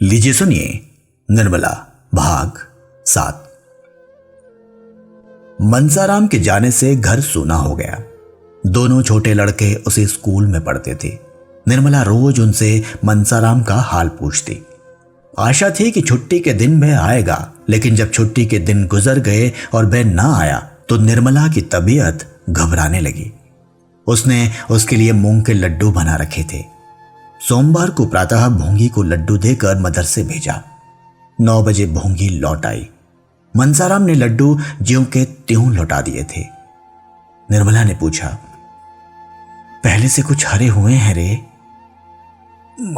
लीजिए सुनिए निर्मला भाग 7। मनसाराम के जाने से घर सूना हो गया। दोनों छोटे लड़के उसी स्कूल में पढ़ते थे। निर्मला रोज उनसे मनसाराम का हाल पूछती। आशा थी कि छुट्टी के दिन वह आएगा, लेकिन जब छुट्टी के दिन गुजर गए और वह ना आया तो निर्मला की तबीयत घबराने लगी। उसने उसके लिए मूंग के लड्डू बना रखे थे। सोमवार को प्रातः भोंगी को लड्डू देकर मदरसे भेजा। 9 बजे भोंगी लौट आई। मनसाराम ने लड्डू ज्यों के त्यों लौटा दिए थे। निर्मला ने पूछा, पहले से कुछ हरे हुए हैं रे?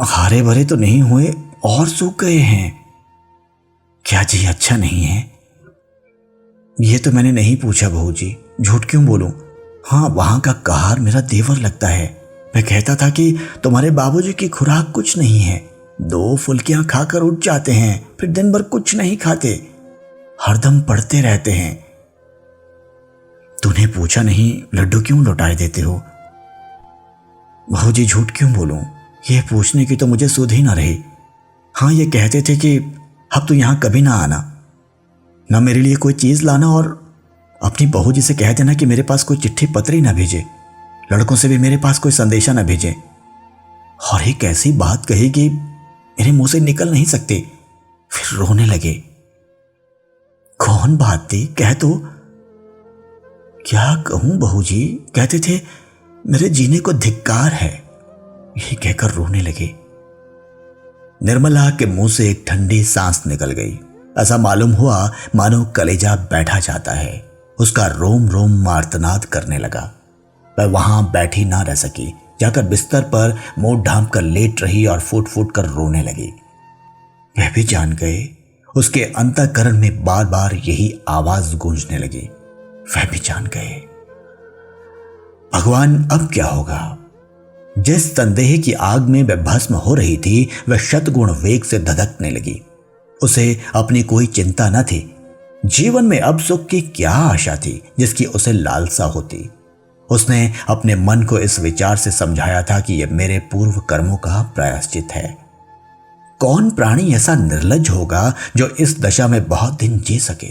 हरे भरे तो नहीं हुए और सूख गए हैं। क्या जी अच्छा नहीं है? ये तो मैंने नहीं पूछा बहू जी, झूठ क्यों बोलूं? हाँ, वहां का कहार मेरा देवर लगता है। मैं कहता था कि तुम्हारे बाबूजी की खुराक कुछ नहीं है। 2 फुल्कियां खाकर उठ जाते हैं, फिर दिन भर कुछ नहीं खाते, हरदम पढ़ते रहते हैं। तूने पूछा नहीं लड्डू क्यों लौटाए देते हो? बहू जी झूठ क्यों बोलूं? ये पूछने की तो मुझे सुध ही ना रही। हाँ, ये कहते थे कि अब तू यहां कभी ना आना, ना मेरे लिए कोई चीज लाना, और अपनी बहू जी से कह देना कि मेरे पास कोई चिट्ठी पत्री ना भेजे, लड़कों से भी मेरे पास कोई संदेशा न भेजे। और एक ऐसी बात कही कि मेरे मुंह से निकल नहीं सकती। फिर रोने लगे। कौन बात थी? कह तो। क्या कहूं बहू जी? कहते थे मेरे जीने को धिक्कार है। यही कहकर रोने लगे। निर्मला के मुंह से एक ठंडी सांस निकल गई। ऐसा मालूम हुआ मानो कलेजा बैठा जाता है। उसका रोम रोम आर्तनाद करने लगा। वह वहां बैठी ना रह सकी, जाकर बिस्तर पर मुंह ढांप कर लेट रही और फूट फूट कर रोने लगी। वह भी जान गए। उसके अंतःकरण में बार बार यही आवाज गूंजने लगी। वह भी जान गए। भगवान अब क्या होगा? जिस संदेह की आग में वह भस्म हो रही थी, वह शतगुण वेग से धधकने लगी। उसे अपनी कोई चिंता न थी। जीवन में अब सुख की क्या आशा थी जिसकी उसे लालसा होती? उसने अपने मन को इस विचार से समझाया था कि यह मेरे पूर्व कर्मों का प्रायश्चित है। कौन प्राणी ऐसा निर्लज्ज होगा जो इस दशा में बहुत दिन जी सके?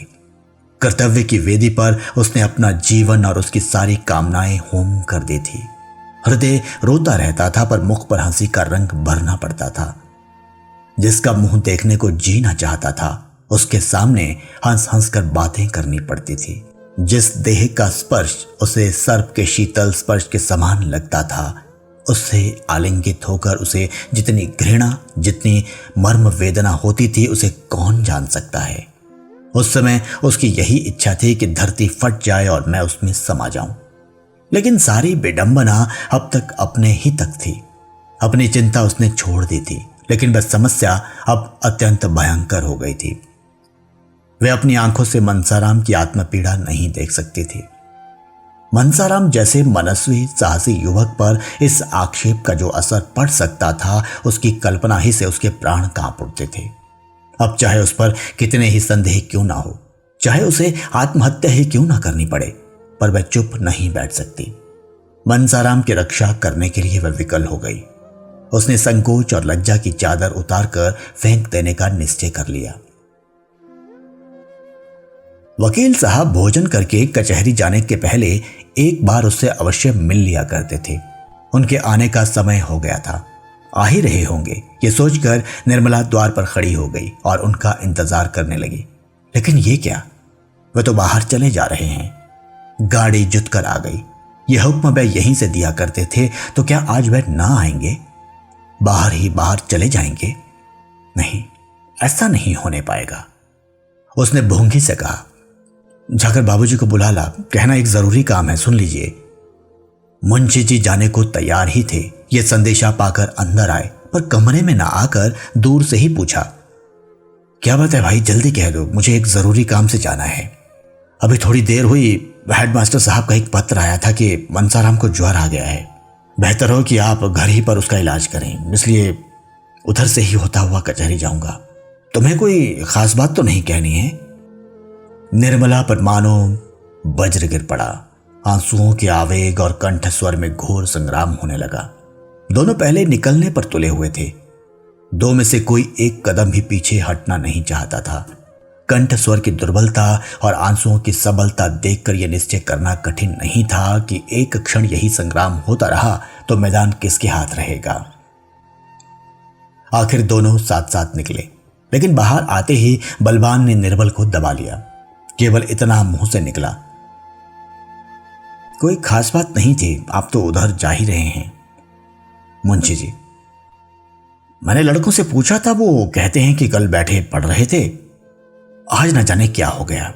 कर्तव्य की वेदी पर उसने अपना जीवन और उसकी सारी कामनाएं होम कर दी थी। हृदय रोता रहता था, पर मुख पर हंसी का रंग भरना पड़ता था। जिसका मुंह देखने को जीना चाहता था, उसके सामने हंस हंस कर बातें करनी पड़ती थी। जिस देह का स्पर्श उसे सर्प के शीतल स्पर्श के समान लगता था, उससे आलिंगित होकर उसे जितनी घृणा, जितनी मर्म वेदना होती थी, उसे कौन जान सकता है। उस समय उसकी यही इच्छा थी कि धरती फट जाए और मैं उसमें समा जाऊं। लेकिन सारी विडंबना अब तक अपने ही तक थी। अपनी चिंता उसने छोड़ दी थी, लेकिन वह समस्या अब अत्यंत भयंकर हो गई थी। वे अपनी आंखों से मनसाराम की आत्मपीड़ा नहीं देख सकती थी। मनसाराम जैसे मनस्वी साहसी युवक पर इस आक्षेप का जो असर पड़ सकता था, उसकी कल्पना ही से उसके प्राण कांप उठते थे। अब चाहे उस पर कितने ही संदेह क्यों ना हो, चाहे उसे आत्महत्या ही क्यों ना करनी पड़े, पर वह चुप नहीं बैठ सकती। मनसाराम की रक्षा करने के लिए वह विकल हो गई। उसने संकोच और लज्जा की चादर उतारकर फेंक देने का निश्चय कर लिया। वकील साहब भोजन करके कचहरी जाने के पहले एक बार उससे अवश्य मिल लिया करते थे। उनके आने का समय हो गया था। आ ही रहे होंगे, ये सोचकर निर्मला द्वार पर खड़ी हो गई और उनका इंतजार करने लगी। लेकिन ये क्या, वे तो बाहर चले जा रहे हैं। गाड़ी जुत कर आ गई। यह हुक्म वह यहीं से दिया करते थे, तो क्या आज वह ना आएंगे? बाहर ही बाहर चले जाएंगे? नहीं, ऐसा नहीं होने पाएगा। उसने भोंगी से कहा, जाकर बाबूजी को बुला ला, कहना एक जरूरी काम है, सुन लीजिए। मुंशी जी जाने को तैयार ही थे। यह संदेशा पाकर अंदर आए, पर कमरे में ना आकर दूर से ही पूछा, क्या बात है भाई, जल्दी कह दो, मुझे एक जरूरी काम से जाना है। अभी थोड़ी देर हुई, हेडमास्टर साहब का एक पत्र आया था कि मनसाराम को ज्वर आ गया है। बेहतर हो कि आप घर ही पर उसका इलाज करें, इसलिए उधर से ही होता हुआ कचहरी जाऊंगा। तुम्हें कोई खास बात तो नहीं कहनी है? निर्मला पर मानो वज्र गिर पड़ा। आंसुओं के आवेग और कंठ स्वर में घोर संग्राम होने लगा। दोनों पहले निकलने पर तुले हुए थे। दो में से कोई एक कदम भी पीछे हटना नहीं चाहता था। कंठ स्वर की दुर्बलता और आंसुओं की सबलता देखकर यह निश्चय करना कठिन नहीं था कि एक क्षण यही संग्राम होता रहा तो मैदान किसके हाथ रहेगा। आखिर दोनों साथ साथ निकले, लेकिन बाहर आते ही बलवान ने निर्बल को दबा लिया। केवल इतना मुंह से निकला, कोई खास बात नहीं थी, आप तो उधर जा ही रहे हैं। मुंशी जी, मैंने लड़कों से पूछा था, वो कहते हैं कि कल बैठे पढ़ रहे थे, आज न जाने क्या हो गया।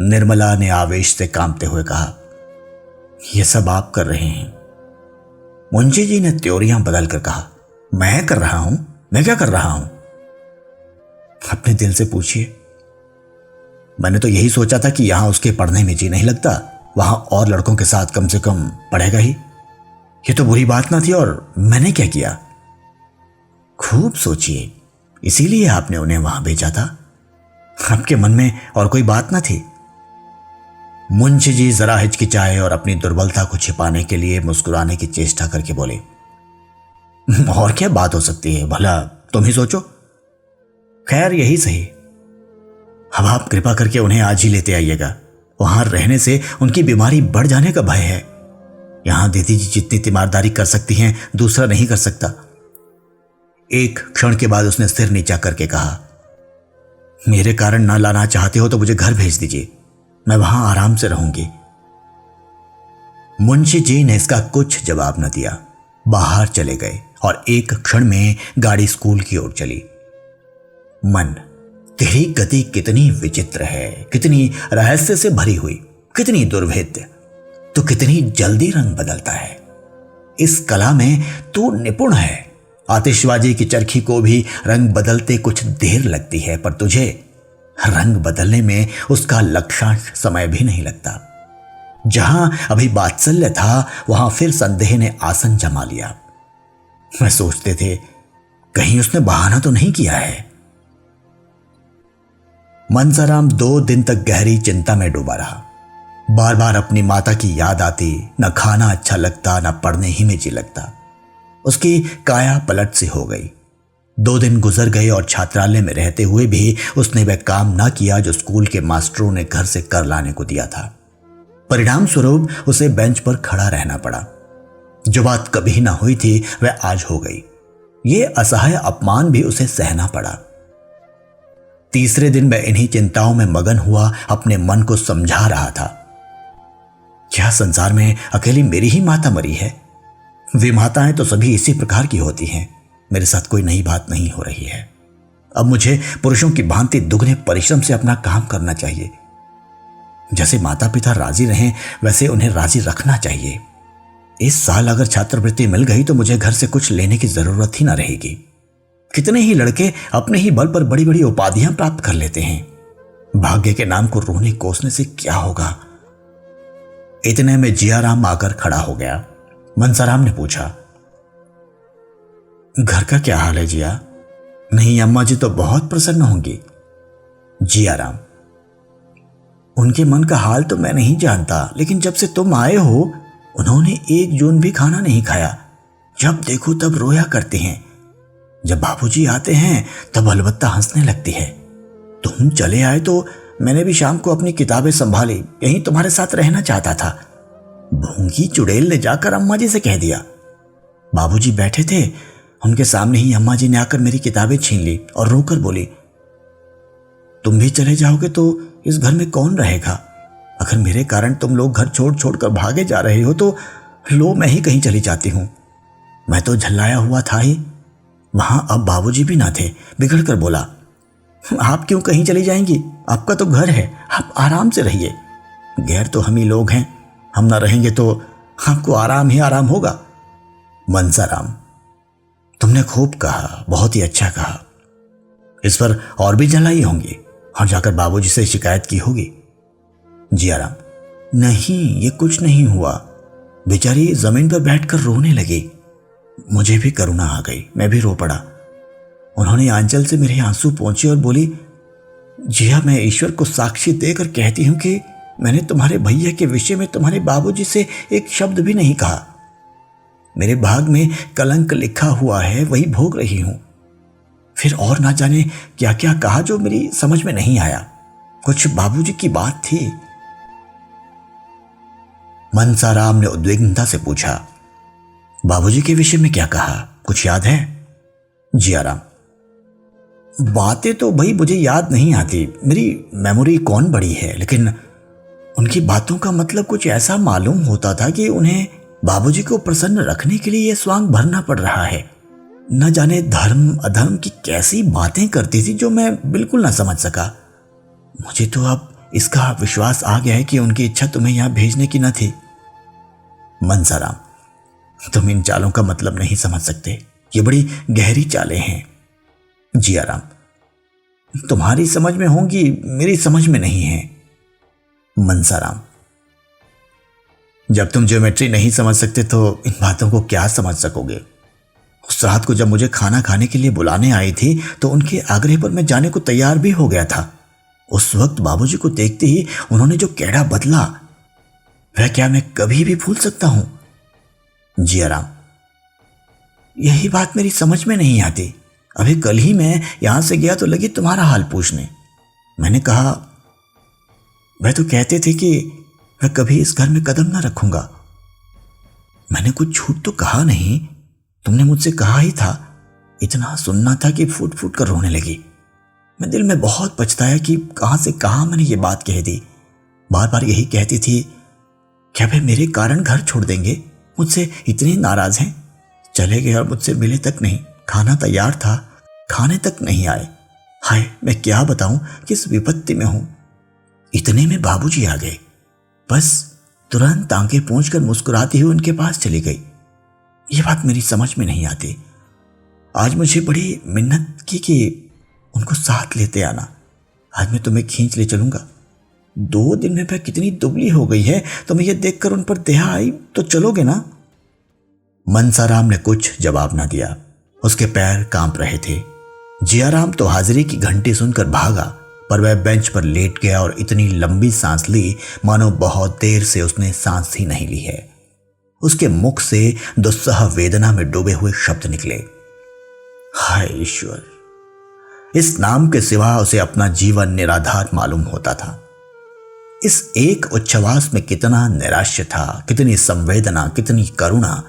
निर्मला ने आवेश से कांपते हुए कहा, यह सब आप कर रहे हैं। मुंशी जी ने त्योरियां बदल कर कहा, मैं कर रहा हूं? मैं क्या कर रहा हूं? अपने दिल से पूछिए। मैंने तो यही सोचा था कि यहां उसके पढ़ने में जी नहीं लगता, वहां और लड़कों के साथ कम से कम पढ़ेगा ही। ये तो बुरी बात ना थी, और मैंने क्या किया? खूब सोचिए, इसीलिए आपने उन्हें वहां भेजा था। आपके मन में और कोई बात ना थी? मुंशी जी जरा हिचकिचाए और अपनी दुर्बलता को छिपाने के लिए मुस्कुराने की चेष्टा करके बोले, और क्या बात हो सकती है, भला तुम ही सोचो। खैर यही सही, अब आप कृपा करके उन्हें आज ही लेते आइएगा। वहां रहने से उनकी बीमारी बढ़ जाने का भय है। यहां दीदी जी जितनी तीमारदारी कर सकती हैं, दूसरा नहीं कर सकता। एक क्षण के बाद उसने सिर नीचा करके कहा, मेरे कारण ना लाना चाहते हो तो मुझे घर भेज दीजिए, मैं वहां आराम से रहूंगी। मुंशी जी ने इसका कुछ जवाब न दिया, बाहर चले गए और एक क्षण में गाड़ी स्कूल की ओर चली। मन, तेरी गति कितनी विचित्र है, कितनी रहस्य से भरी हुई, कितनी दुर्भेद्य, तो कितनी जल्दी रंग बदलता है। इस कला में तू निपुण है। आतिशबाजी की चरखी को भी रंग बदलते कुछ देर लगती है, पर तुझे रंग बदलने में उसका लक्षांश समय भी नहीं लगता। जहां अभी वात्सल्य था, वहां फिर संदेह ने आसन जमा लिया। मैं सोचते थे कहीं उसने बहाना तो नहीं किया है। मनसाराम 2 दिन तक गहरी चिंता में डूबा रहा। बार बार अपनी माता की याद आती, न खाना अच्छा लगता, न पढ़ने ही में जी लगता। उसकी काया पलट सी हो गई। 2 दिन गुजर गए और छात्रालय में रहते हुए भी उसने वह काम ना किया जो स्कूल के मास्टरों ने घर से कर लाने को दिया था। परिणाम स्वरूप उसे बेंच पर खड़ा रहना पड़ा। जो बात कभी ना हुई थी वह आज हो गई। ये असहाय अपमान भी उसे सहना पड़ा। तीसरे दिन वह इन्हीं चिंताओं में मगन हुआ अपने मन को समझा रहा था। क्या संसार में अकेली मेरी ही माता मरी है? वे माताएं तो सभी इसी प्रकार की होती हैं। मेरे साथ कोई नई बात नहीं हो रही है। अब मुझे पुरुषों की भांति दुगने परिश्रम से अपना काम करना चाहिए। जैसे माता पिता राजी रहें, वैसे उन्हें राजी रखना चाहिए। इस साल अगर छात्रवृत्ति मिल गई तो मुझे घर से कुछ लेने की जरूरत ही ना रहेगी। कितने ही लड़के अपने ही बल पर बड़ी बड़ी उपाधियां प्राप्त कर लेते हैं। भाग्य के नाम को रोने कोसने से क्या होगा? इतने में जियाराम आकर खड़ा हो गया। मनसाराम ने पूछा, घर का क्या हाल है जिया? नहीं, अम्मा जी तो बहुत प्रसन्न होंगी। जियाराम, उनके मन का हाल तो मैं नहीं जानता, लेकिन जब से तुम आए हो उन्होंने 1 जून भी खाना नहीं खाया। जब देखो तब रोया करते हैं। जब बाबूजी आते हैं तब अलबत्ता हंसने लगती है। तुम चले आए तो मैंने भी शाम को अपनी किताबें संभाली, यहीं तुम्हारे साथ रहना चाहता था। भूंगी चुड़ैल ने जाकर अम्मा जी से कह दिया। बाबूजी बैठे थे, उनके सामने ही अम्मा जी ने आकर मेरी किताबें छीन ली और रोकर बोली, तुम भी चले जाओगे तो इस घर में कौन रहेगा? अगर मेरे कारण तुम लोग घर छोड़ छोड़ कर भागे जा रहे हो तो लो मैं ही कहीं चली जाती हूं। मैं तो झल्लाया हुआ था ही। वहां अब बाबूजी भी ना थे। बिगड़ कर बोला, आप क्यों कहीं चली जाएंगी? आपका तो घर है, आप आराम से रहिए। गैर तो हम ही लोग हैं, हम ना रहेंगे तो आपको आराम ही आराम होगा। मनसाराम, तुमने खूब कहा, बहुत ही अच्छा कहा। इस पर और भी जलाई होंगी और जाकर बाबूजी से शिकायत की होगी। जियाराम, नहीं, ये कुछ नहीं हुआ। बेचारी जमीन पर बैठकर रोने लगी। मुझे भी करुणा आ गई, मैं भी रो पड़ा। उन्होंने आंचल से मेरे आंसू पोंछे और बोली, जिया, मैं ईश्वर को साक्षी देकर कहती हूं कि मैंने तुम्हारे भैया के विषय में तुम्हारे बाबूजी से एक शब्द भी नहीं कहा। मेरे भाग में कलंक लिखा हुआ है, वही भोग रही हूं। फिर और ना जाने क्या क्या कहा जो मेरी समझ में नहीं आया। कुछ बाबूजी की बात थी। मनसाराम ने उद्विग्नता से पूछा, बाबूजी के विषय में क्या कहा, कुछ याद है? जियाराम, बातें तो भाई मुझे याद नहीं आती, मेरी मेमोरी कौन बड़ी है, लेकिन उनकी बातों का मतलब कुछ ऐसा मालूम होता था कि उन्हें बाबूजी को प्रसन्न रखने के लिए यह स्वांग भरना पड़ रहा है। न जाने धर्म अधर्म की कैसी बातें करती थी जो मैं बिल्कुल ना समझ सका। मुझे तो अब इसका विश्वास आ गया है कि उनकी इच्छा तुम्हें यहां भेजने की न थी। मनसाराम, तुम इन चालों का मतलब नहीं समझ सकते, ये बड़ी गहरी चालें हैं। जियाराम, तुम्हारी समझ में होंगी, मेरी समझ में नहीं है। मनसाराम, जब तुम ज्योमेट्री नहीं समझ सकते तो इन बातों को क्या समझ सकोगे? उस रात को जब मुझे खाना खाने के लिए बुलाने आई थी तो उनके आग्रह पर मैं जाने को तैयार भी हो गया था। उस वक्त बाबूजी को देखते ही उन्होंने जो कैड़ा बदला, वह क्या मैं कभी भी भूल सकता हूं? जियाराम, यही बात मेरी समझ में नहीं आती। अभी कल ही मैं यहां से गया तो लगी तुम्हारा हाल पूछने। मैंने कहा, वह तो कहते थे कि मैं कभी इस घर में कदम ना रखूंगा। मैंने कुछ झूठ तो कहा नहीं, तुमने मुझसे कहा ही था। इतना सुनना था कि फूट फूट कर रोने लगी। मैं दिल में बहुत पछताया कि कहां से कहां मैंने ये बात कह दी। बार बार यही कहती थी, क्या वे मेरे कारण घर छोड़ देंगे? मुझसे इतने नाराज हैं। चले गए और मुझसे मिले तक नहीं। खाना तैयार था, खाने तक नहीं आए। हाय, मैं क्या बताऊं किस विपत्ति में हूं। इतने में बाबूजी आ गए। बस तुरंत आंखें पोंछकर मुस्कुराती हुई उनके पास चली गई। यह बात मेरी समझ में नहीं आती। आज मुझे बड़ी मिन्नत की कि उनको साथ लेते आना। आज मैं तुम्हें खींच ले चलूंगा। 2 दिन में वह कितनी दुबली हो गई है, तो मैं ये देखकर उन पर दया आई तो चलोगे ना? मनसाराम ने कुछ जवाब ना दिया। उसके पैर कांप रहे थे। जियाराम तो हाजिरी की घंटी सुनकर भागा, पर वह बेंच पर लेट गया और इतनी लंबी सांस ली मानो बहुत देर से उसने सांस ही नहीं ली है। उसके मुख से दुस्सह वेदना में डूबे हुए शब्द निकले, हाय ईश्वर। इस नाम के सिवा उसे अपना जीवन निराधार मालूम होता था। इस एक उच्छ्वास में कितना नैराश्य था, कितनी संवेदना, कितनी करुणा,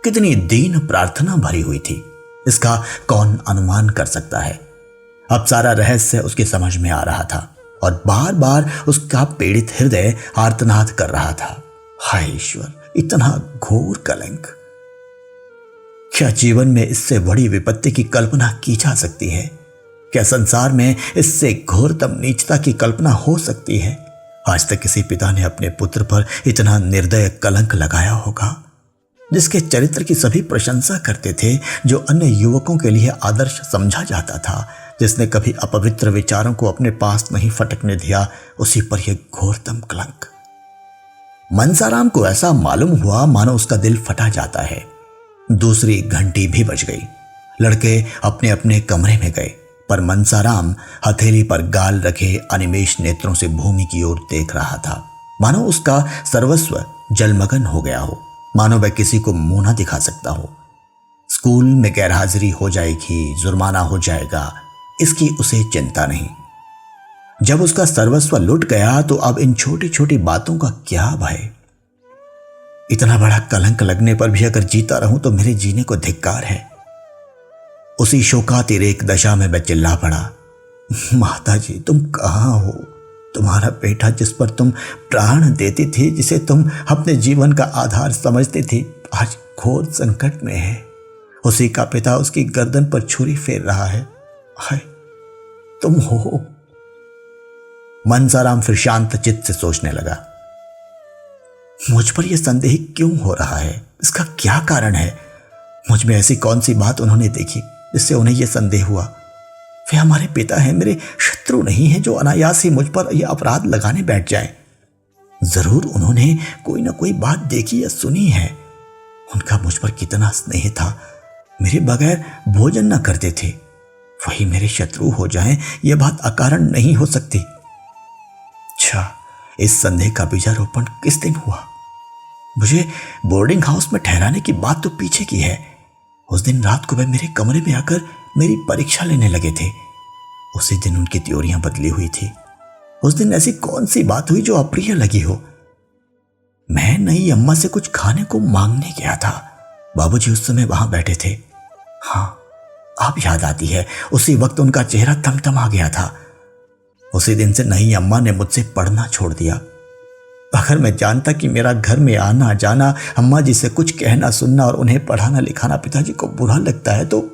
कितनी दीन प्रार्थना भरी हुई थी, इसका कौन अनुमान कर सकता है। अब सारा रहस्य उसकी समझ में आ रहा था और बार बार उसका पीड़ित हृदय आर्तनाद कर रहा था, हाय ईश्वर, इतना घोर कलंक। क्या जीवन में इससे बड़ी विपत्ति की कल्पना की जा सकती है? क्या संसार में इससे घोरतम नीचता की कल्पना हो सकती है? आज तक किसी पिता ने अपने पुत्र पर इतना निर्दय कलंक लगाया होगा? जिसके चरित्र की सभी प्रशंसा करते थे, जो अन्य युवकों के लिए आदर्श समझा जाता था, जिसने कभी अपवित्र विचारों को अपने पास नहीं फटकने दिया, उसी पर यह घोरतम कलंक। मनसाराम को ऐसा मालूम हुआ मानो उसका दिल फटा जाता है। दूसरी घंटी भी बज गई। लड़के अपने अपने कमरे में गए, पर मनसाराम हथेली पर गाल रखे अनिमेष नेत्रों से भूमि की ओर देख रहा था, मानो उसका सर्वस्व जलमग्न हो गया हो, मानो वह किसी को मुंह ना दिखा सकता हो। स्कूल में गैरहाजिरी हो जाएगी, जुर्माना हो जाएगा, इसकी उसे चिंता नहीं। जब उसका सर्वस्व लुट गया तो अब इन छोटी छोटी बातों का क्या भय। इतना बड़ा कलंक लगने पर भी अगर जीता रहूं तो मेरे जीने को धिक्कार है। उसी शोकातिरेक दशा में मैं चिल्ला पड़ा, माता जी तुम कहां हो? तुम्हारा बेटा जिस पर तुम प्राण देती थी, जिसे तुम अपने जीवन का आधार समझती थी, आज घोर संकट में है। उसी का पिता उसकी गर्दन पर छुरी फेर रहा है। हाय, तुम हो। मनसाराम फिर शांत चित्त से सोचने लगा, मुझ पर यह संदेह क्यों हो रहा है? इसका क्या कारण है? मुझ में ऐसी कौन सी बात उन्होंने देखी जिससे उन्हें यह संदेह हुआ? वे हमारे पिता हैं, मेरे शत्रु नहीं हैं जो अनायास ही मुझ पर यह अपराध लगाने बैठ जाए। जरूर उन्होंने कोई ना कोई बात देखी या सुनी है। उनका मुझ पर कितना स्नेह था, मेरे बगैर भोजन न करते थे। वही मेरे शत्रु हो जाएं, यह बात अकारण नहीं हो सकती। अच्छा, इस संदेह का बीजारोपण किस दिन हुआ? मुझे बोर्डिंग हाउस में ठहराने की बात तो पीछे की है। उस दिन रात को वह मेरे कमरे में आकर मेरी परीक्षा लेने लगे थे। उसी दिन उनकी त्योरियां बदली हुई थी। उस दिन ऐसी कौन सी बात हुई जो अप्रिय लगी हो? मैं नई अम्मा से कुछ खाने को मांगने गया था। बाबूजी उस समय वहां बैठे थे। हाँ, अब याद आती है, उसी वक्त उनका चेहरा तमतमा गया था। उसी दिन से नई अम्मा ने मुझसे पढ़ना छोड़ दिया। अगर मैं जानता कि मेरा घर में आना जाना, अम्मा जी से कुछ कहना सुनना और उन्हें पढ़ाना लिखाना पिताजी को बुरा लगता है, तो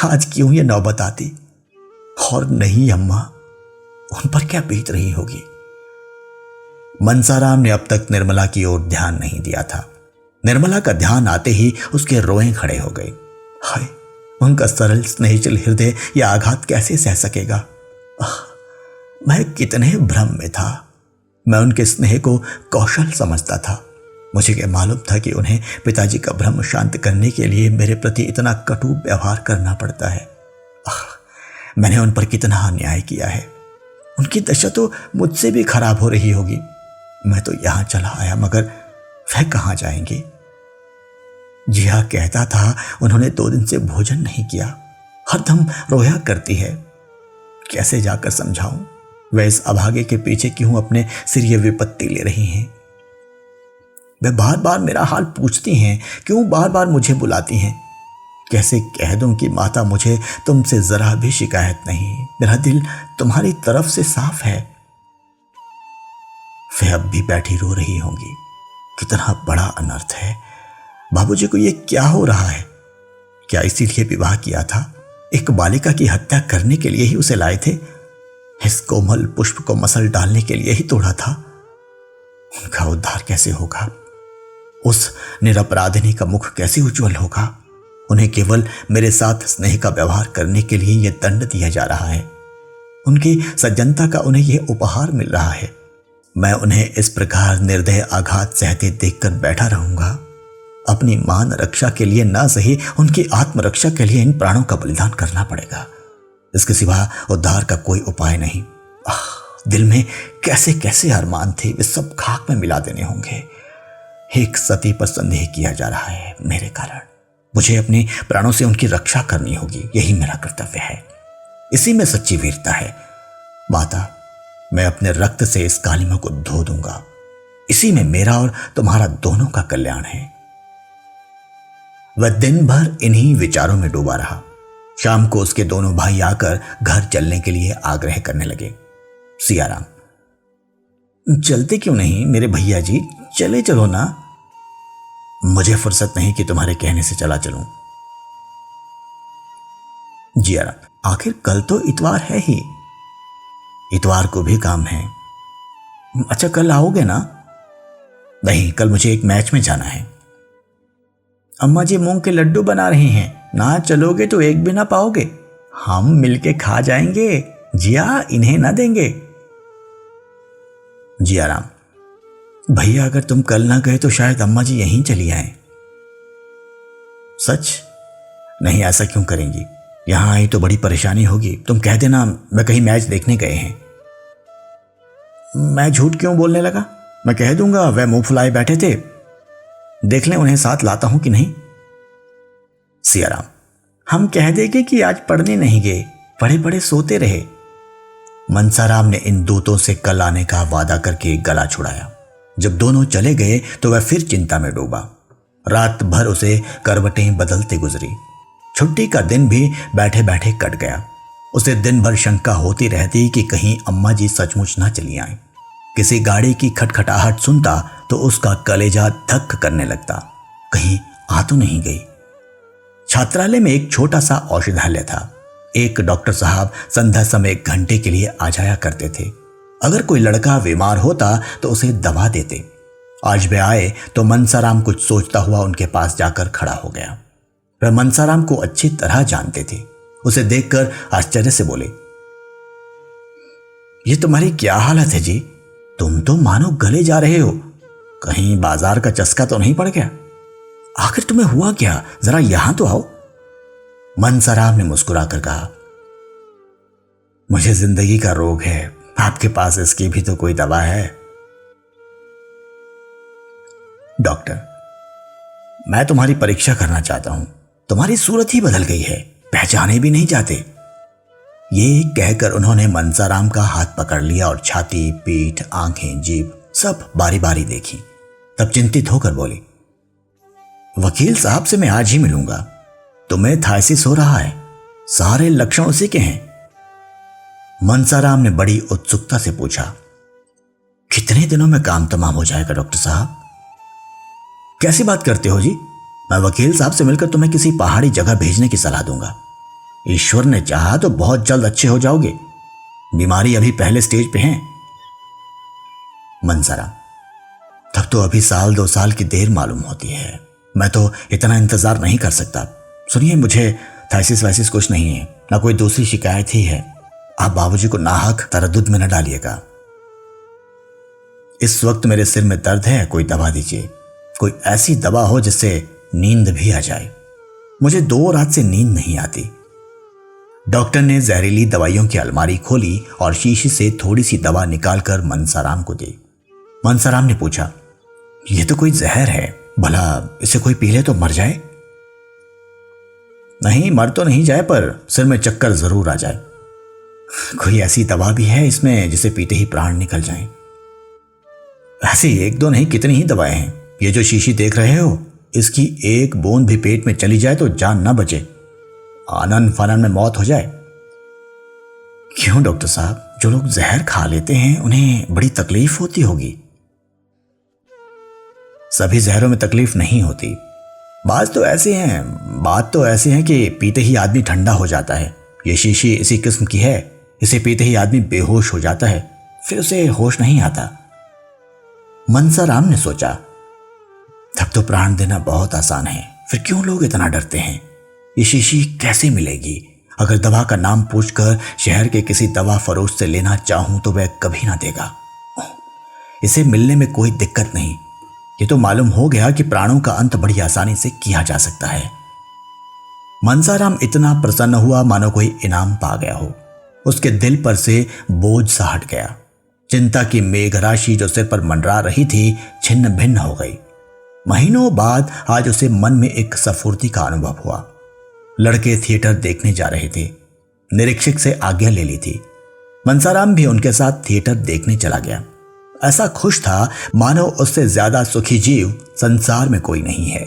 आज क्यों ये नौबत आती? और नई अम्मा, उन पर क्या बीत रही होगी? मनसाराम ने अब तक निर्मला की ओर ध्यान नहीं दिया था। निर्मला का ध्यान आते ही उसके रोएं खड़े हो गए। हाय, उनका सरल स्नेहशील हृदय यह आघात कैसे सह सकेगा? मैं कितने भ्रम में था। मैं उनके स्नेह को कौशल समझता था। मुझे क्या मालूम था कि उन्हें पिताजी का भ्रम शांत करने के लिए मेरे प्रति इतना कटु व्यवहार करना पड़ता है। मैंने उन पर कितना अन्याय किया है। उनकी दशा तो मुझसे भी खराब हो रही होगी। मैं तो यहां चला आया, मगर वह कहां जाएंगे? जिया कहता था उन्होंने 2 दिन से भोजन नहीं किया, हरदम रोया करती है। कैसे जाकर समझाऊं? वह इस अभागे के पीछे क्यों अपने सिर ये विपत्ति ले रही हैं? वे बार बार मेरा हाल पूछती हैं, क्यों बार बार मुझे बुलाती हैं? कैसे कह दूं कि माता, मुझे तुमसे जरा भी शिकायत नहीं, मेरा दिल तुम्हारी तरफ से साफ है। वे अब भी बैठी रो रही होंगी। कितना बड़ा अनर्थ है। बाबूजी को ये क्या हो रहा है? क्या इसीलिए विवाह किया था? एक बालिका की हत्या करने के लिए ही उसे लाए थे? इस कोमल पुष्प को मसल डालने के लिए ही तोड़ा था? उनका उद्धार कैसे होगा? उस निरपराधिनी का मुख कैसे उज्जवल होगा? उन्हें केवल मेरे साथ स्नेह का व्यवहार करने के लिए यह दंड दिया जा रहा है। उनकी सज्जनता का उन्हें यह उपहार मिल रहा है। मैं उन्हें इस प्रकार निर्दय आघात सहते देखकर बैठा रहूंगा? अपनी मान रक्षा के लिए ना सही, उनकी आत्मरक्षा के लिए इन प्राणों का बलिदान करना पड़ेगा। इसके सिवा उद्धार का कोई उपाय नहीं। दिल में कैसे कैसे अरमान थे, वे सब खाक में मिला देने होंगे। एक सती पर संदेह किया जा रहा है मेरे कारण। मुझे अपने प्राणों से उनकी रक्षा करनी होगी, यही मेरा कर्तव्य है। इसी में सच्ची वीरता है। माता, मैं अपने रक्त से इस कालिमा को धो दूंगा। इसी में मेरा और तुम्हारा दोनों का कल्याण है। वह दिन भर इन्हीं विचारों में डूबा रहा। शाम को उसके दोनों भाई आकर घर चलने के लिए आग्रह करने लगे। सियाराम, चलते क्यों नहीं मेरे भैया जी, चले चलो ना। मुझे फुर्सत नहीं कि तुम्हारे कहने से चला चलूं। जियाराम, आखिर कल तो इतवार है ही। इतवार को भी काम है। अच्छा, कल आओगे ना? नहीं, कल मुझे एक मैच में जाना है। अम्मा जी मूंग के लड्डू बना रही हैं, ना चलोगे तो एक भी ना पाओगे। हम मिलके खा जाएंगे। जिया, इन्हें ना देंगे। जियाराम, भैया अगर तुम कल ना गए तो शायद अम्मा जी यहीं चली आए। सच? नहीं, ऐसा क्यों करेंगी? यहां आई तो बड़ी परेशानी होगी। तुम कह देना मैं कहीं मैच देखने गए हैं। मैं झूठ क्यों बोलने लगा? मैं कह दूंगा वह मुंह फुलाए बैठे थे। देख लें उन्हें साथ लाता हूं कि नहीं। सियाराम, हम कह देंगे कि आज पढ़ने नहीं गए, पढ़े पढ़े सोते रहे। मनसाराम ने इन दूतों से कल आने का वादा करके गला छुड़ाया। जब दोनों चले गए तो वह फिर चिंता में डूबा। रात भर उसे करवटें बदलते गुजरी। छुट्टी का दिन भी बैठे बैठे कट गया। उसे दिन भर शंका होती रहती कि कहीं अम्मा जी सचमुच ना चली आए। किसी गाड़ी की खटखटाहट सुनता तो उसका कलेजा धक करने लगता, कहीं आ तो नहीं गई। छात्रालय में एक छोटा सा औषधालय था। एक डॉक्टर साहब संध्या समय 1 घंटे के लिए आ जाया करते थे। अगर कोई लड़का बीमार होता तो उसे दवा देते। आज वे आए तो मनसाराम कुछ सोचता हुआ उनके पास जाकर खड़ा हो गया। वह मनसाराम को अच्छी तरह जानते थे। उसे देखकर आश्चर्य से बोले, ये तुम्हारी क्या हालत है जी? तुम तो मानो गले जा रहे हो। कहीं बाजार का चस्का तो नहीं पड़ गया? आखिर तुम्हें हुआ क्या? जरा यहां तो आओ। मनसाराम ने मुस्कुराकर कहा, मुझे जिंदगी का रोग है, आपके पास इसकी भी तो कोई दवा है? डॉक्टर, मैं तुम्हारी परीक्षा करना चाहता हूं। तुम्हारी सूरत ही बदल गई है, पहचाने भी नहीं जाते। ये कहकर उन्होंने मनसाराम का हाथ पकड़ लिया और छाती, पीठ, आंखें, जीभ सब बारी बारी देखी। तब चिंतित होकर बोली, वकील साहब से मैं आज ही मिलूंगा। तुम्हें थायसिस हो रहा है, सारे लक्षण उसी के हैं। मनसाराम ने बड़ी उत्सुकता से पूछा, कितने दिनों में काम तमाम हो जाएगा डॉक्टर साहब? कैसी बात करते हो जी? मैं वकील साहब से मिलकर तुम्हें किसी पहाड़ी जगह भेजने की सलाह दूंगा। ईश्वर ने चाहा तो बहुत जल्द अच्छे हो जाओगे। बीमारी अभी पहले स्टेज पे है। मनसाराम, तब तो अभी 1-2 साल की देर मालूम होती है। मैं तो इतना इंतजार नहीं कर सकता। सुनिए, मुझे थायसिस वायसिस कुछ नहीं है, ना कोई दूसरी शिकायत ही है। आप बाबूजी को नाहक तरद्दुद में न डालिएगा। इस वक्त मेरे सिर में दर्द है, कोई दवा दीजिए। कोई ऐसी दवा हो जिससे नींद भी आ जाए। मुझे 2 रात से नींद नहीं आती। डॉक्टर ने जहरीली दवाइयों की अलमारी खोली और शीशी से थोड़ी सी दवा निकालकर मनसाराम को दी। मनसाराम ने पूछा, यह तो कोई जहर है, भला इसे कोई पी ले तो मर जाए? नहीं, मर तो नहीं जाए, पर सिर में चक्कर जरूर आ जाए। कोई ऐसी दवा भी है इसमें जिसे पीते ही प्राण निकल जाएं? ऐसी 1-2 नहीं, कितनी ही दवाएं हैं। ये जो शीशी देख रहे हो, इसकी एक बूंद भी पेट में चली जाए तो जान ना बचे, आनन फानन में मौत हो जाए। क्यों डॉक्टर साहब, जो लोग जहर खा लेते हैं उन्हें बड़ी तकलीफ होती होगी। सभी जहरों में तकलीफ नहीं होती। बात तो ऐसे हैं कि पीते ही आदमी ठंडा हो जाता है। ये शीशी इसी किस्म की है। इसे पीते ही आदमी बेहोश हो जाता है, फिर उसे होश नहीं आता। मनसाराम ने सोचा, तब तो प्राण देना बहुत आसान है, फिर क्यों लोग इतना डरते हैं? ये शीशी कैसे मिलेगी? अगर दवा का नाम पूछकर शहर के किसी दवा फरोश से लेना चाहूं तो वह कभी ना देगा। इसे मिलने में कोई दिक्कत नहीं। ये तो मालूम हो गया कि प्राणों का अंत बड़ी आसानी से किया जा सकता है। मनसाराम इतना प्रसन्न हुआ मानो कोई इनाम पा गया हो। उसके दिल पर से बोझ सा हट गया। चिंता की मेघराशि जो सिर पर मंडरा रही थी छिन्न भिन्न हो गई। महीनों बाद आज उसे मन में एक स्फूर्ति का अनुभव हुआ। लड़के थिएटर देखने जा रहे थे। निरीक्षक से आज्ञा ले ली थी। मनसाराम भी उनके साथ थिएटर देखने चला गया। ऐसा खुश था मानो उससे ज्यादा सुखी जीव संसार में कोई नहीं है।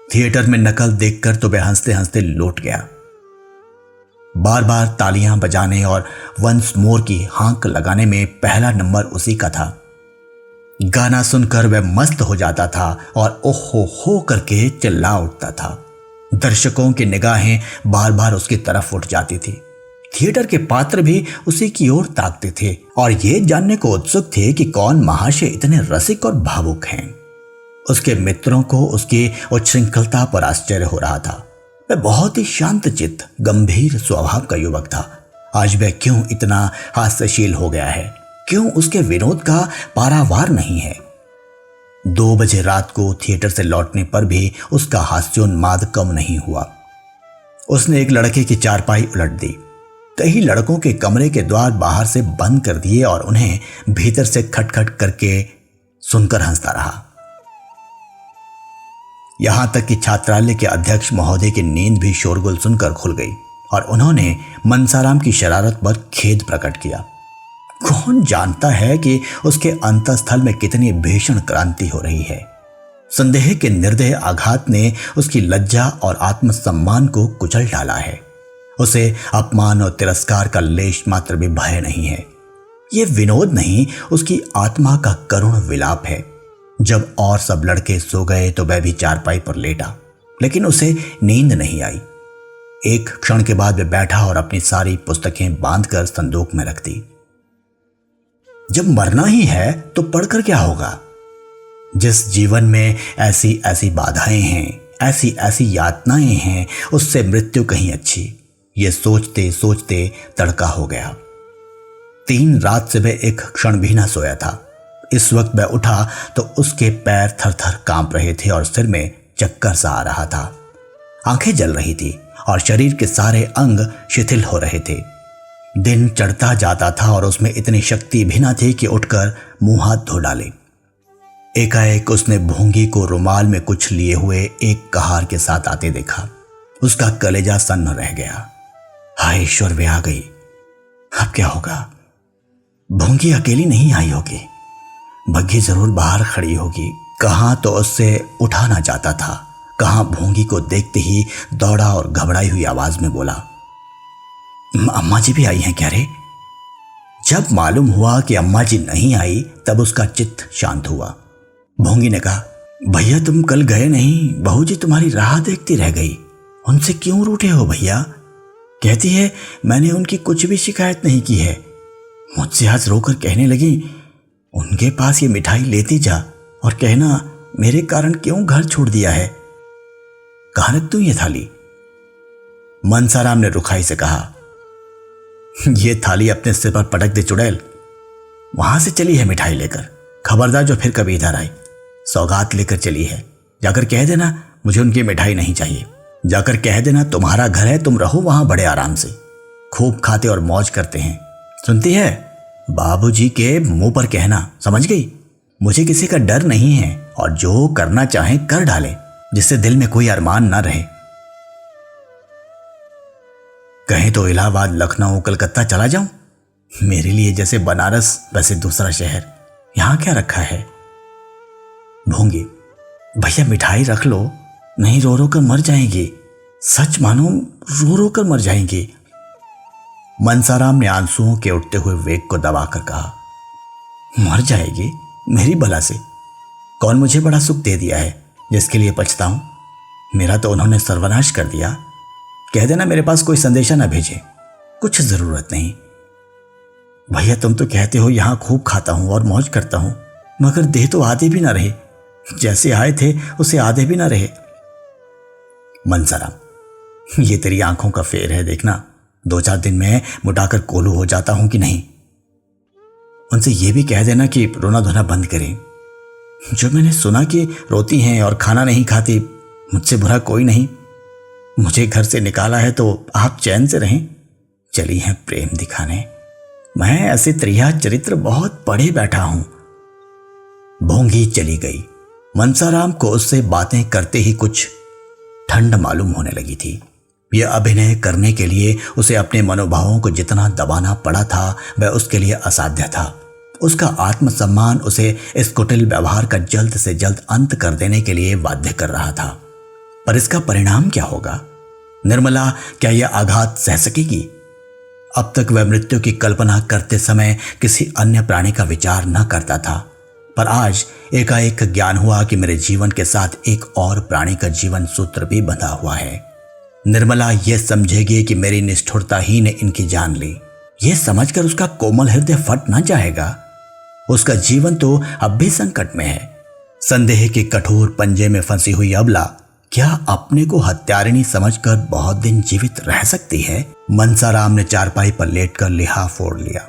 थिएटर में नकल देखकर तो वह हंसते हंसते लौट गया। बार बार तालियां बजाने और वंस मोर की हांक लगाने में पहला नंबर उसी का था। गाना सुनकर वह मस्त हो जाता था और ओहो हो करके चिल्ला उठता था। दर्शकों की निगाहें बार बार उसकी तरफ उठ जाती थी। थिएटर के पात्र भी उसी की ओर ताकते थे और ये जानने को उत्सुक थे कि कौन महाशय इतने रसिक और भावुक हैं। उसके मित्रों को उसकी उच्छृंखलता पर आश्चर्य हो रहा था। वह बहुत ही शांतचित्त, गंभीर स्वभाव का युवक था। आज वह क्यों इतना हास्यशील हो गया है? क्यों उसके विनोद का पारावार नहीं है? 2 बजे रात को थिएटर से लौटने पर भी उसका हास्योन्माद कम नहीं हुआ। उसने एक लड़के की चारपाई उलट दी। कई लड़कों के कमरे के द्वार बाहर से बंद कर दिए और उन्हें भीतर से खटखट करके सुनकर हंसता रहा। यहां तक कि छात्रालय के अध्यक्ष महोदय की नींद भी शोरगुल सुनकर खुल गई और उन्होंने मनसाराम की शरारत पर खेद प्रकट किया। कौन जानता है कि उसके अंतःस्थल में कितनी भीषण क्रांति हो रही है। संदेह के निर्दय आघात ने उसकी लज्जा और आत्मसम्मान को कुचल डाला है। उसे अपमान और तिरस्कार का लेश मात्र भी भय नहीं है। यह विनोद नहीं, उसकी आत्मा का करुण विलाप है। जब और सब लड़के सो गए तो वह भी चारपाई पर लेटा, लेकिन उसे नींद नहीं आई। एक क्षण के बाद वह बैठा और अपनी सारी पुस्तकें बांधकर संदूक में रख दी। जब मरना ही है तो पढ़कर क्या होगा? जिस जीवन में ऐसी ऐसी बाधाएं हैं, ऐसी ऐसी यातनाएं हैं, उससे मृत्यु कहीं अच्छी। ये सोचते सोचते तड़का हो गया। 3 रात से वह एक क्षण भी ना सोया था। इस वक्त वह उठा तो उसके पैर थर थर कांप रहे थे और सिर में चक्कर सा आ रहा था। आंखें जल रही थी और शरीर के सारे अंग शिथिल हो रहे थे। दिन चढ़ता जाता था और उसमें इतनी शक्ति भी ना थी कि उठकर मुंह हाथ धो डाले। एकाएक उसने भोंगी को रुमाल में कुछ लिए हुए एक कहार के साथ आते देखा। उसका कलेजा सन्न रह गया। हाय ईश्वर, वे आ गई। अब क्या होगा? भोंगी अकेली नहीं आई होगी, बग्घी जरूर बाहर खड़ी होगी। कहां तो उससे उठा ना जाता था, कहां भोंगी को देखते ही दौड़ा और घबराई हुई आवाज में बोला, अम्मा जी भी आई हैं क्या रे? जब मालूम हुआ कि अम्मा जी नहीं आई तब उसका चित्त शांत हुआ। भोंगी ने कहा, भैया तुम कल गए नहीं, बहू जी तुम्हारी राह देखती रह गई। उनसे क्यों रूठे हो भैया? कहती है मैंने उनकी कुछ भी शिकायत नहीं की है। मुझसे आज रोकर कहने लगी, उनके पास ये मिठाई लेती जा और कहना मेरे कारण क्यों घर छोड़ दिया है। कहाँ रख दूं ये थाली? मनसाराम ने रुखाई से कहा, ये थाली अपने सिर पर पटक दे चुड़ैल। वहां से चली है मिठाई लेकर, खबरदार जो फिर कभी इधर आई। सौगात लेकर चली है, जाकर कह देना मुझे उनकी मिठाई नहीं चाहिए। जाकर कह देना तुम्हारा घर है, तुम रहो वहां बड़े आराम से, खूब खाते और मौज करते हैं। सुनती है? बाबूजी के मुंह पर कहना, समझ गई? मुझे किसी का डर नहीं है और जो करना चाहे कर डाले, जिससे दिल में कोई अरमान ना रहे। कहीं तो इलाहाबाद, लखनऊ, कलकत्ता चला जाऊं? मेरे लिए जैसे बनारस वैसे दूसरा शहर, यहां क्या रखा है? भोंगी, भैया मिठाई रख लो, नहीं रो रो कर मर जाएंगी। सच मानो रो रो कर मर जाएंगी। मनसाराम ने आंसुओं के उठते हुए वेग को दबाकर कहा, मर जाएगी? मेरी भला से? कौन मुझे बड़ा सुख दे दिया है जिसके लिए पछताऊं? मेरा तो उन्होंने सर्वनाश कर दिया। कह देना मेरे पास कोई संदेशा ना भेजे, कुछ जरूरत नहीं। भैया तुम तो कहते हो यहां खूब खाता हूं और मौज करता हूं, मगर देह तो आधे भी ना रहे, जैसे आए थे उसे आधे भी ना रहे। मनसाराम, ये तेरी आंखों का फेर है, देखना 2-4 दिन में मुटाकर कोलू हो जाता हूं कि नहीं। उनसे यह भी कह देना कि रोना धोना बंद करें। जो मैंने सुना कि रोती हैं और खाना नहीं खाती, मुझसे बुरा कोई नहीं। मुझे घर से निकाला है तो आप चैन से रहें। चली हैं प्रेम दिखाने, मैं ऐसे त्रिया चरित्र बहुत पढ़े बैठा हूं। भोंगी चली गई। मनसाराम को उससे बातें करते ही कुछ ठंड मालूम होने लगी थी। यह अभिनय करने के लिए उसे अपने मनोभावों को जितना दबाना पड़ा था वह उसके लिए असाध्य था। उसका आत्मसम्मान उसे इस कुटिल व्यवहार का जल्द से जल्द अंत कर देने के लिए बाध्य कर रहा था। पर इसका परिणाम क्या होगा? निर्मला क्या यह आघात सह सकेगी? अब तक वह मृत्यु की कल्पना करते समय किसी अन्य प्राणी का विचार न करता था, पर आज एकाएक ज्ञान हुआ कि मेरे जीवन के साथ एक और प्राणी का जीवन सूत्र भी बंधा हुआ है। निर्मला यह समझेगी कि मेरी निष्ठुरता ही ने इनकी जान ली। यह समझकर उसका कोमल हृदय फट न जाएगा। उसका जीवन तो अब भी संकट में है। संदेह के कठोर पंजे में फंसी हुई अबला क्या अपने को हत्यारिणी समझकर बहुत दिन जीवित रह सकती है? मनसाराम ने चारपाई पर लेटकर लिहाफ फोड़ लिया।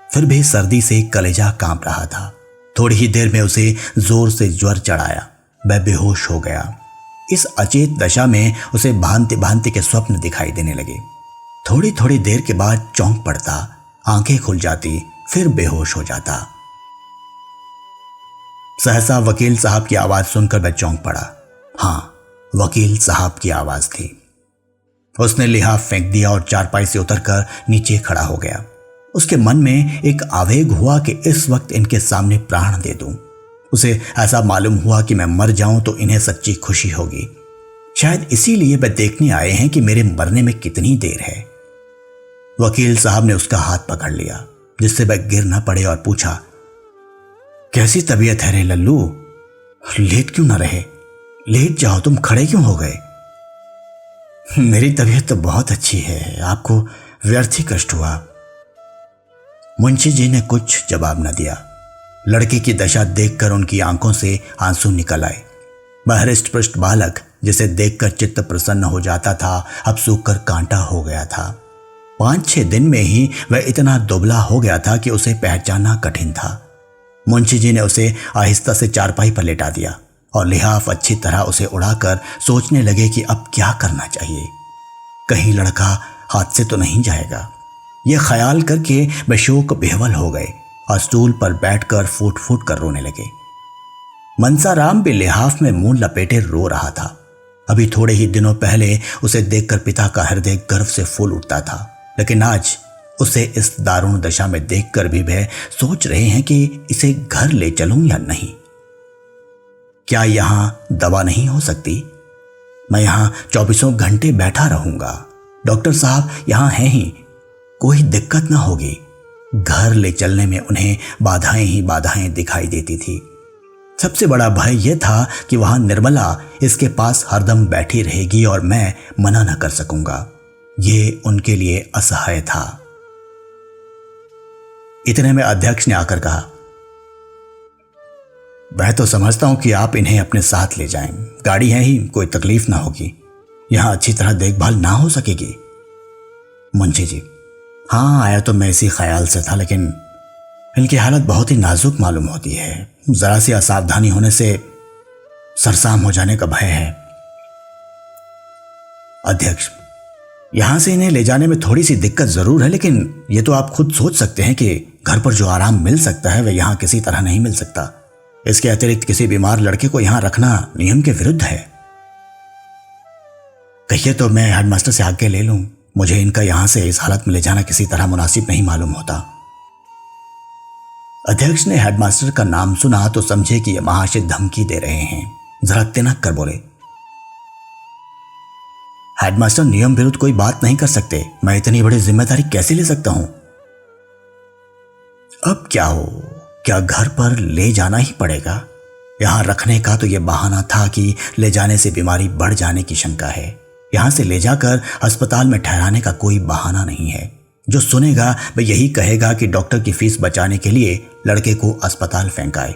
फिर भी सर्दी से कलेजा कांप रहा था। थोड़ी ही देर में उसे जोर से ज्वर चढ़ाया, वह बेहोश हो गया। इस अचेत दशा में उसे भांति भांति के स्वप्न दिखाई देने लगे। थोड़ी थोड़ी देर के बाद चौंक पड़ता, आंखें खुल जाती, फिर बेहोश हो जाता। सहसा वकील साहब की आवाज सुनकर वह चौंक पड़ा। हाँ, वकील साहब की आवाज थी। उसने लिहाफ फेंक दिया और चारपाई से उतरकर नीचे खड़ा हो गया। उसके मन में एक आवेग हुआ कि इस वक्त इनके सामने प्राण दे दूं। उसे ऐसा मालूम हुआ कि मैं मर जाऊं तो इन्हें सच्ची खुशी होगी। शायद इसीलिए वे देखने आए हैं कि मेरे मरने में कितनी देर है। वकील साहब ने उसका हाथ पकड़ लिया जिससे वह गिर न पड़े और पूछा, कैसी तबीयत है रे लल्लू? लेट क्यों न रहे? लेट जाओ, तुम खड़े क्यों हो गए? मेरी तबीयत तो बहुत अच्छी है, आपको व्यर्थ ही कष्ट हुआ। मुंशी जी ने कुछ जवाब न दिया। लड़के की दशा देखकर उनकी आंखों से आंसू निकल आए। वह हृष्ट पुष्ट बालक जिसे देखकर चित्त प्रसन्न हो जाता था, अब सूखकर कांटा हो गया था। 5-6 दिन में ही वह इतना दुबला हो गया था कि उसे पहचानना कठिन था। मुंशी जी ने उसे आहिस्ता से चारपाई पर लेटा दिया और लिहाफ अच्छी तरह उसे उड़ाकर सोचने लगे कि अब क्या करना चाहिए। कहीं लड़का हाथ से तो नहीं जाएगा। यह ख्याल करके वे शोक बेहवल हो गए और स्टूल पर बैठकर फूट फूट कर रोने लगे। मनसाराम भी लिहाफ में मुंह लपेटे रो रहा था। अभी थोड़े ही दिनों पहले उसे देखकर पिता का हृदय गर्व से फूल उठता था, लेकिन आज उसे इस दारुण दशा में देखकर भी वह सोच रहे हैं कि इसे घर ले चलूं या नहीं। क्या यहां दवा नहीं हो सकती? मैं यहां 24 घंटे बैठा रहूंगा। डॉक्टर साहब यहां हैं ही, कोई दिक्कत ना होगी। घर ले चलने में उन्हें बाधाएं ही बाधाएं दिखाई देती थी। सबसे बड़ा भय यह था कि वहां निर्मला इसके पास हरदम बैठी रहेगी और मैं मना न कर सकूंगा। ये उनके लिए असहाय था। इतने में अध्यक्ष ने आकर कहा, मैं तो समझता हूं कि आप इन्हें अपने साथ ले जाएं। गाड़ी है ही, कोई तकलीफ ना होगी। यहां अच्छी तरह देखभाल ना हो सकेगी। मुंशी जी, हाँ आया तो मैं इसी ख्याल से था, लेकिन इनकी हालत बहुत ही नाजुक मालूम होती है। जरा सी असावधानी होने से सरसाम हो जाने का भय है। अध्यक्ष, यहां से इन्हें ले जाने में थोड़ी सी दिक्कत जरूर है, लेकिन ये तो आप खुद सोच सकते हैं कि घर पर जो आराम मिल सकता है वह यहां किसी तरह नहीं मिल सकता। इसके अतिरिक्त किसी बीमार लड़के को यहां रखना नियम के विरुद्ध है। कहिए तो मैं हेडमास्टर से आज्ञा ले लूं। मुझे इनका यहां से इस हालत में ले जाना किसी तरह मुनासिब नहीं मालूम होता। अध्यक्ष ने हेडमास्टर का नाम सुना तो समझे कि यह महाशय धमकी दे रहे हैं। जरा तिनक कर बोले, हेडमास्टर नियम विरुद्ध कोई बात नहीं कर सकते। मैं इतनी बड़ी जिम्मेदारी कैसे ले सकता हूं? अब क्या हो, क्या घर पर ले जाना ही पड़ेगा? यहां रखने का तो यह बहाना था कि ले जाने से बीमारी बढ़ जाने की शंका है। यहां से ले जाकर अस्पताल में ठहराने का कोई बहाना नहीं है। जो सुनेगा वह यही कहेगा कि डॉक्टर की फीस बचाने के लिए लड़के को अस्पताल फेंकाए,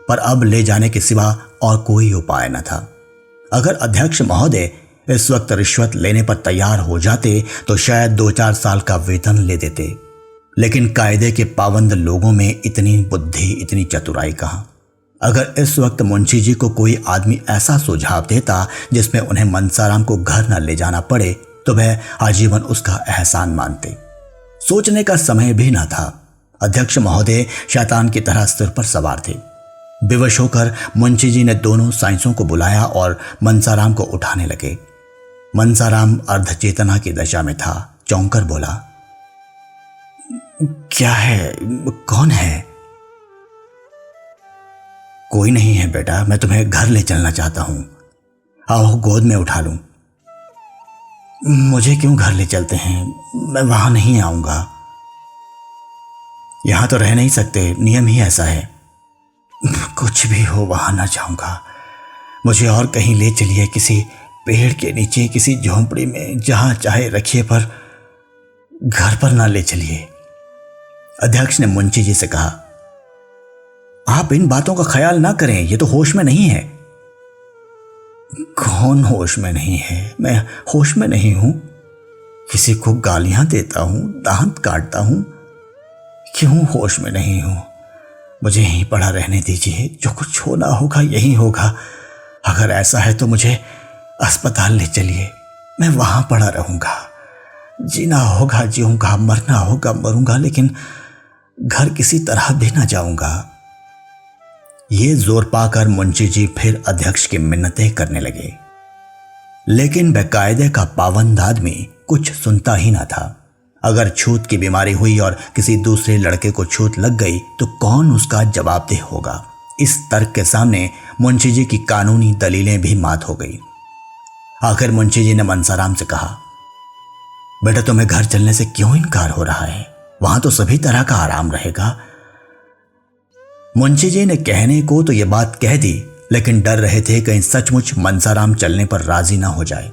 पर अब ले जाने के सिवा और कोई उपाय न था। अगर अध्यक्ष महोदय इस वक्त रिश्वत लेने पर तैयार हो जाते तो शायद 2-4 साल का वेतन ले देते, लेकिन कायदे के पाबंद लोगों में इतनी बुद्धि, इतनी चतुराई कहां। अगर इस वक्त मुंशी जी को कोई आदमी ऐसा सुझाव देता जिसमें उन्हें मनसाराम को घर न ले जाना पड़े तो वह आजीवन उसका एहसान मानते। सोचने का समय भी न था। अध्यक्ष महोदय शैतान की तरह सिर पर सवार थे। बेवश होकर मुंशी जी ने दोनों साइंसों को बुलाया और मनसाराम को उठाने लगे। मनसाराम अर्धचेतना की दशा में था। चौंक कर बोला, क्या है? कौन है? कोई नहीं है बेटा, मैं तुम्हें घर ले चलना चाहता हूं। आओ गोद में उठा लूं। मुझे क्यों घर ले चलते हैं? मैं वहां नहीं आऊंगा। यहां तो रह नहीं सकते, नियम ही ऐसा है। कुछ भी हो, वहां ना जाऊंगा। मुझे और कहीं ले चलिए, किसी पेड़ के नीचे, किसी झोंपड़ी में, जहां चाहे रखिए, पर घर पर ना ले चलिए। अध्यक्ष ने मुंशी जी से कहा, आप इन बातों का ख्याल ना करें, ये तो होश में नहीं है। कौन होश में नहीं है? मैं होश में नहीं हूं। किसी को गालियां देता हूं, दांत काटता हूं। क्यों होश में नहीं हूं? मुझे यहीं पड़ा रहने दीजिए। जो कुछ होना होगा यही होगा। अगर ऐसा है तो मुझे अस्पताल ले चलिए, मैं वहां पड़ा रहूंगा। जीना होगा जीऊंगा, मरना होगा मरूंगा, लेकिन घर किसी तरह भी ना जाऊंगा। ये जोर पाकर मुंशी जी फिर अध्यक्ष की मिन्नतें करने लगे, लेकिन बेकायदे का पाबंद आदमी कुछ सुनता ही ना था। अगर छूत की बीमारी हुई और किसी दूसरे लड़के को छूत लग गई तो कौन उसका जवाबदेह होगा? इस तर्क के सामने मुंशी जी की कानूनी दलीलें भी मात हो गई। आखिर मुंशी जी ने मनसाराम से कहा, बेटा तुम्हें घर चलने से क्यों इनकार हो रहा है? वहां तो सभी तरह का आराम रहेगा। मुंशी जी ने कहने को तो यह बात कह दी, लेकिन डर रहे थे कहीं सचमुच मनसाराम चलने पर राजी ना हो जाए।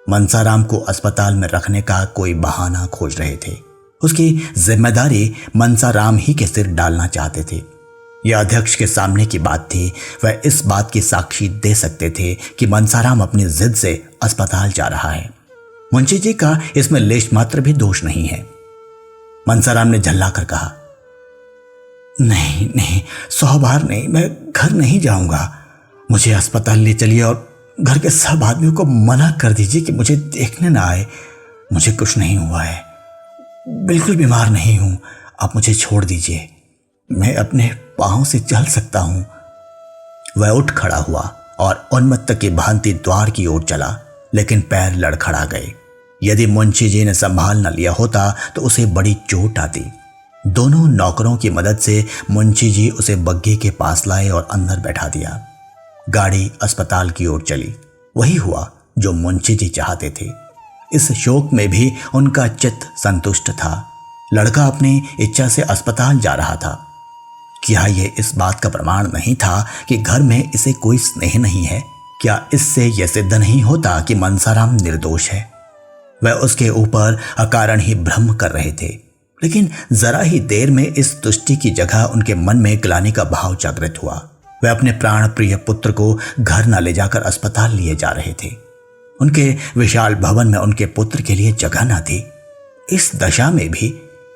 मनसाराम को अस्पताल में रखने का कोई बहाना खोज रहे थे। उसकी जिम्मेदारी मनसाराम ही के सिर डालना चाहते थे। यह अध्यक्ष के सामने की बात थी। वह इस बात की साक्षी दे सकते थे कि मनसाराम अपनी जिद से अस्पताल जा रहा है। मुंशी जी का इसमें लेश मात्र भी दोष नहीं है। मनसाराम ने झल्लाकर कहा, नहीं नहीं, 100 बार नहीं, मैं घर नहीं जाऊंगा। मुझे अस्पताल ले चलिए और घर के सब आदमियों को मना कर दीजिए कि मुझे देखने ना आए। मुझे कुछ नहीं हुआ है, बिल्कुल बीमार नहीं हूं। आप मुझे छोड़ दीजिए, मैं अपने पांव से चल सकता हूं। वह उठ खड़ा हुआ और उन्मत्त की भांति द्वार की ओर चला, लेकिन पैर लड़खड़ा गए। यदि मुंशी जी ने संभाल न लिया होता तो उसे बड़ी चोट आती। दोनों नौकरों की मदद से मुंशी जी उसे बग्घे के पास लाए और अंदर बैठा दिया। गाड़ी अस्पताल की ओर चली। वही हुआ जो मुंशी जी चाहते थे। इस शोक में भी उनका चित्त संतुष्ट था। लड़का अपनी इच्छा से अस्पताल जा रहा था। क्या यह इस बात का प्रमाण नहीं था कि घर में इसे कोई स्नेह नहीं है? क्या इससे यह सिद्ध नहीं होता कि मनसाराम निर्दोष है? वह उसके ऊपर अकारण ही भ्रम कर रहे थे, लेकिन जरा ही देर में इस तुष्टि की जगह उनके मन में ग्लानि का भाव जागृत हुआ। वे अपने प्राण प्रिय पुत्र को घर न ले जाकर अस्पताल लिए जा रहे थे। उनके विशाल भवन में उनके पुत्र के लिए जगह न थी, इस दशा में भी,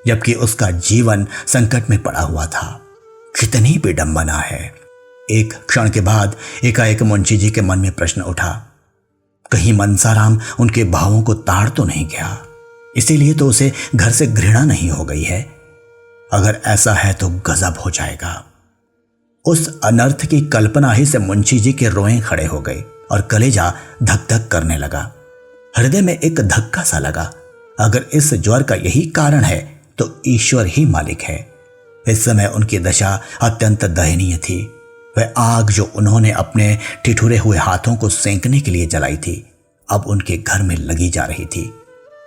जबकि उसका जीवन संकट में पड़ा हुआ था। कितनी विडंबना है। एक क्षण के बाद एकाएक मुंशी जी के मन में प्रश्न उठा, कहीं मनसाराम उनके भावों को ताड़ तो नहीं गया? इसीलिए तो उसे घर से घृणा नहीं हो गई है। अगर ऐसा है तो गजब हो जाएगा। उस अनर्थ की कल्पना ही से मुंशी जी के रोएं खड़े हो गए और कलेजा धक धक करने लगा। हृदय में एक धक्का सा लगा। अगर इस ज्वर का यही कारण है तो ईश्वर ही मालिक है। इस समय उनकी दशा अत्यंत दयनीय थी। वह आग जो उन्होंने अपने ठिठुरे हुए हाथों को सेंकने के लिए जलाई थी, अब उनके घर में लगी जा रही थी।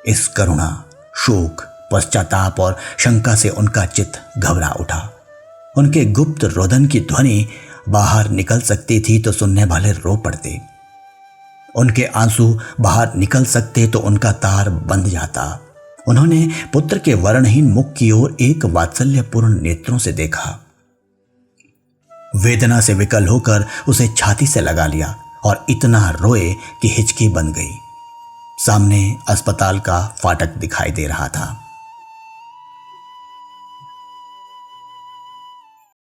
इस करुणा, शोक, पश्चाताप और शंका से उनका चित्त घबरा उठा। उनके गुप्त रोदन की ध्वनि बाहर निकल सकती थी तो सुनने वाले रो पड़ते। उनके आंसू बाहर निकल सकते तो उनका तार बंध जाता। उन्होंने पुत्र के वर्णहीन मुख की ओर एक वात्सल्यपूर्ण नेत्रों से देखा। वेदना से विकल होकर उसे छाती से लगा लिया और इतना रोए कि हिचकी बन गई। सामने अस्पताल का फाटक दिखाई दे रहा था।